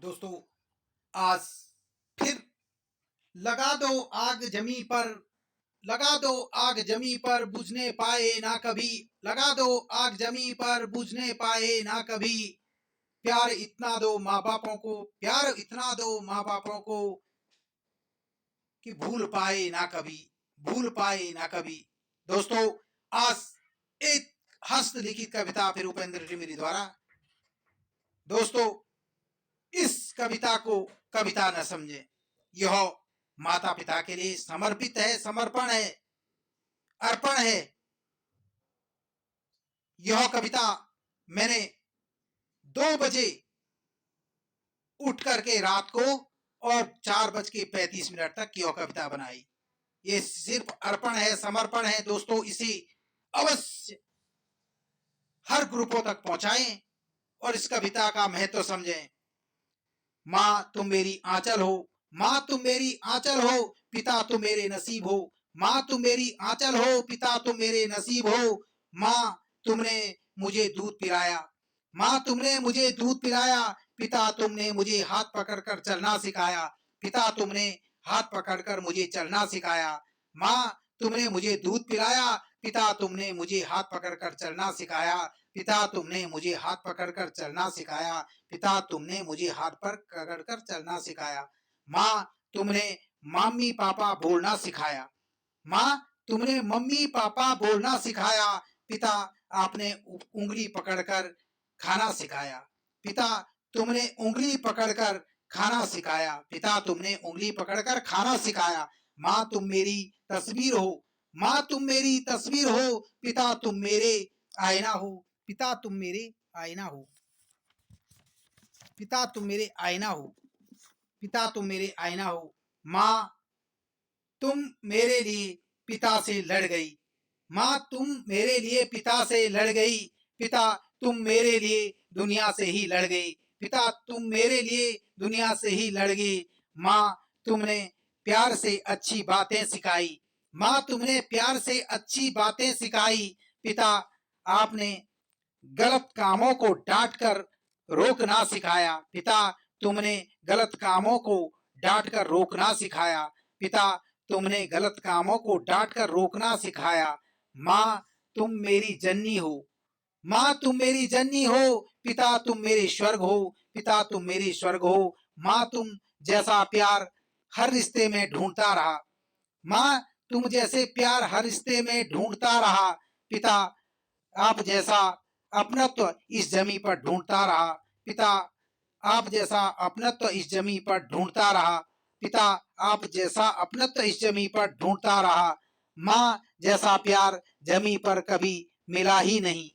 दोस्तों, आज फिर लगा दो आग जमी पर, लगा दो आग जमी पर बुझने पाए ना कभी, लगा दो आग जमी पर बुझने पाए ना कभी। प्यार इतना दो माँ बापों को, प्यार इतना दो माँ बापों को कि भूल पाए ना कभी, भूल पाए ना कभी। दोस्तों, आज एक हस्तलिखित कविता फिर उपेंद्र टिमरी द्वारा। दोस्तों, इस कविता को कविता न समझे, यह माता पिता के लिए समर्पित है, समर्पण है, अर्पण है। यह कविता मैंने 2 बजे उठ करके रात को और 4:35 तक यह कविता बनाई। ये सिर्फ अर्पण है, समर्पण है। दोस्तों, इसे अवश्य हर ग्रुपों तक पहुंचाएं और इस कविता का महत्व समझें। माँ तुम मेरी आंचल हो, माँ तुम मेरी आंचल हो, पिता तुम मेरे नसीब हो। माँ तुम मेरी आंचल हो, पिता तुम मेरे नसीब हो। माँ तुमने मुझे दूध पिलाया, माँ तुमने मुझे दूध पिलाया। पिता तुमने मुझे हाथ पकड़कर चलना सिखाया, पिता तुमने हाथ पकड़कर मुझे चलना सिखाया। माँ तुमने मुझे दूध पिलाया, पिता तुमने मुझे हाथ पकड़कर चलना सिखाया। पिता तुमने मुझे हाथ पकड़कर चलना सिखाया, पिता तुमने मुझे हाथ पर पकड़कर चलना सिखाया। माँ तुमने मम्मी पापा बोलना सिखाया, माँ तुमने मम्मी पापा बोलना सिखाया। पिता आपने उंगली पकड़कर खाना सिखाया, पिता तुमने उंगली पकड़कर खाना सिखाया, पिता तुमने उंगली पकड़कर खाना सिखाया। माँ तुम मेरी तस्वीर हो, माँ तुम मेरी तस्वीर हो, पिता तुम मेरे आईना हो, पिता तुम मेरे आईना हो, पिता तुम मेरे आईना हो, पिता तुम मेरे आईना हो। माँ तुम मेरे लिए पिता से लड़ गई, माँ तुम मेरे लिए पिता से लड़ गई। पिता तुम मेरे लिए दुनिया से ही लड़ गई, पिता तुम मेरे लिए दुनिया से ही लड़ गई। माँ तुमने प्यार से अच्छी बातें सिखाई, माँ तुमने प्यार से अच्छी बातें सिखाई। पिता आपने गलत कामों को डांट कर रोकना सिखाया, पिता तुमने गलत कामों को डांट कर रोकना सिखाया। पिता तुमने गलत कामों को डांट कर रोकना सिखाया। माँ तुम मेरी जननी हो, माँ तुम मेरी जननी हो, पिता तुम मेरे स्वर्ग हो, पिता तुम मेरे स्वर्ग हो। माँ तुम जैसा प्यार हर रिश्ते में ढूंढता रहा, माँ तुम जैसे प्यार हर रिश्ते में ढूंढता रहा। पिता आप जैसा अपनत्व इस जमी पर ढूंढता रहा, पिता आप जैसा अपनत्व इस जमी पर ढूंढता रहा। पिता आप जैसा अपनत्व इस जमी पर ढूंढता रहा। माँ जैसा प्यार जमी पर कभी मिला ही नहीं,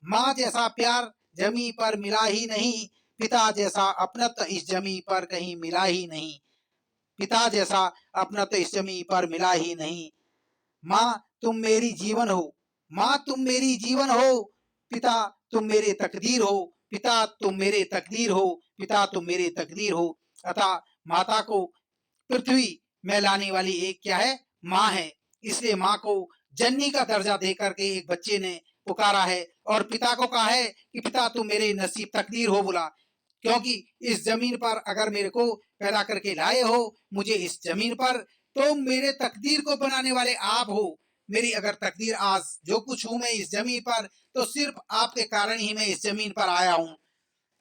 माँ जैसा प्यार जमी पर मिला ही नहीं। पिता जैसा अपनत्व इस जमी पर कहीं मिला ही नहीं, पिता जैसा अपनत्व इस जमी पर मिला ही नहीं। माँ तुम मेरी जीवन हो, माँ तुम मेरी जीवन हो, पिता तुम मेरे तकदीर हो, पिता तुम मेरे तकदीर हो, पिता तुम मेरे तकदीर हो। अतः माता को पृथ्वी में लाने वाली एक क्या है, माँ है। इसलिए माँ को जननी का दर्जा देकर के एक बच्चे ने पुकारा है और पिता को कहा है कि पिता तुम मेरे नसीब तकदीर हो बोला, क्योंकि इस जमीन पर अगर मेरे को पैदा करके लाए हो, मुझे इस जमीन पर, तो मेरे तकदीर को बनाने वाले आप हो। मेरी अगर तकदीर आज जो कुछ हूं मैं इस जमीन पर, तो सिर्फ आपके कारण ही मैं इस जमीन पर आया हूं।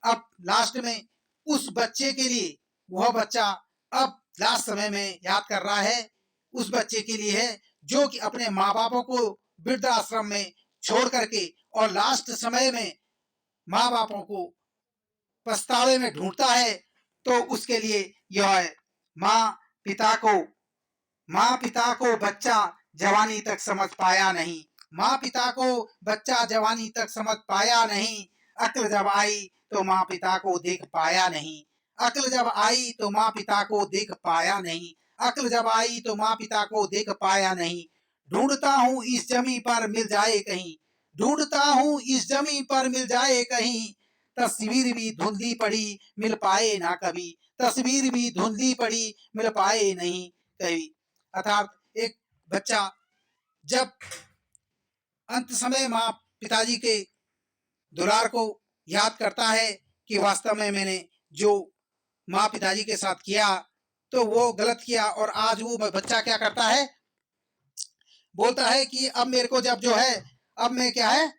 अब लास्ट में उस बच्चे के लिए, वह बच्चा अब लास्ट समय में याद कर रहा है, उस बच्चे के लिए है जो कि अपने माँ बापों को वृद्धाश्रम में छोड़ करके और लास्ट समय में माँ बापों को पछतावे में ढूंढता है। तो उसके लिए यह है, माँ पिता को, माँ पिता को बच्चा जवानी तक समझ पाया नहीं, माँ पिता को बच्चा जवानी तक समझ पाया नहीं। अक्ल जब आई तो माँ पिता को देख पाया नहीं, अक्ल जब आई तो माँ पिता को देख पाया नहीं, अक्ल जब आई तो माँ पिता को देख पाया नहीं। ढूंढता हूँ इस जमी पर मिल जाए कहीं, ढूंढता हूँ इस जमी पर मिल जाए कहीं। तस्वीर भी धुंधली पड़ी मिल पाए ना कभी, तस्वीर भी धुंधली पड़ी मिल पाए नहीं कभी। अर्थात एक बच्चा जब अंत समय माँ पिताजी के दुलार को याद करता है कि वास्तव में मैंने जो माँ पिताजी के साथ किया तो वो गलत किया, और आज वो बच्चा क्या करता है, बोलता है कि अब मेरे को जब जो है, अब मैं क्या है,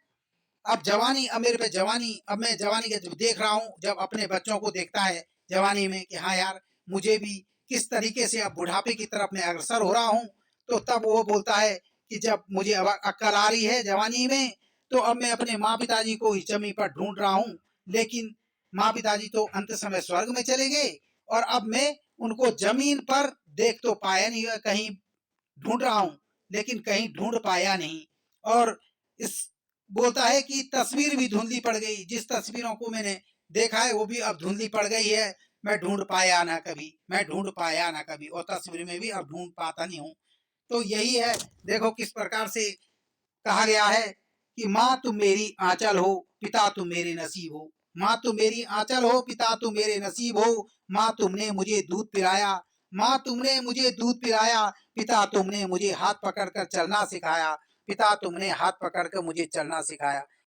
अब जवानी, अब मेरे पे जवानी, अब मैं जवानी के जब देख रहा हूँ, जब अपने बच्चों को देखता है जवानी में कि हाँ यार मुझे भी किस तरीके से अब बुढ़ापे की तरफ मैं अग्रसर हो रहा हूँ, तो तब वो बोलता है कि जब मुझे अब अक्ल आ रही है जवानी में, तो अब मैं अपने माँ पिताजी को इस जमीन पर ढूंढ रहा हूँ, लेकिन माँ पिताजी तो अंत समय स्वर्ग में चले गए, और अब मैं उनको जमीन पर देख तो पाया नहीं, कहीं ढूंढ रहा हूँ लेकिन कहीं ढूंढ पाया नहीं। और इस बोलता है कि तस्वीर भी धुंधली पड़ गई, जिस तस्वीरों को मैंने देखा है वो भी अब धुंधली पड़ गई है, मैं ढूंढ पाया ना कभी, मैं ढूंढ पाया ना कभी, और तस्वीर में भी अब ढूंढ पाता नहीं हूँ। तो यही है, देखो किस प्रकार से कहा गया है कि माँ तुम मेरी आंचल हो, पिता तुम मेरे नसीब हो। माँ तुम मेरी आंचल हो, पिता तुम मेरे नसीब हो। माँ तुमने मुझे दूध पिलाया, माँ तुमने मुझे दूध पिलाया, पिता तुमने मुझे हाथ पकड़कर चलना सिखाया, पिता तुमने हाथ पकड़कर मुझे चलना सिखाया।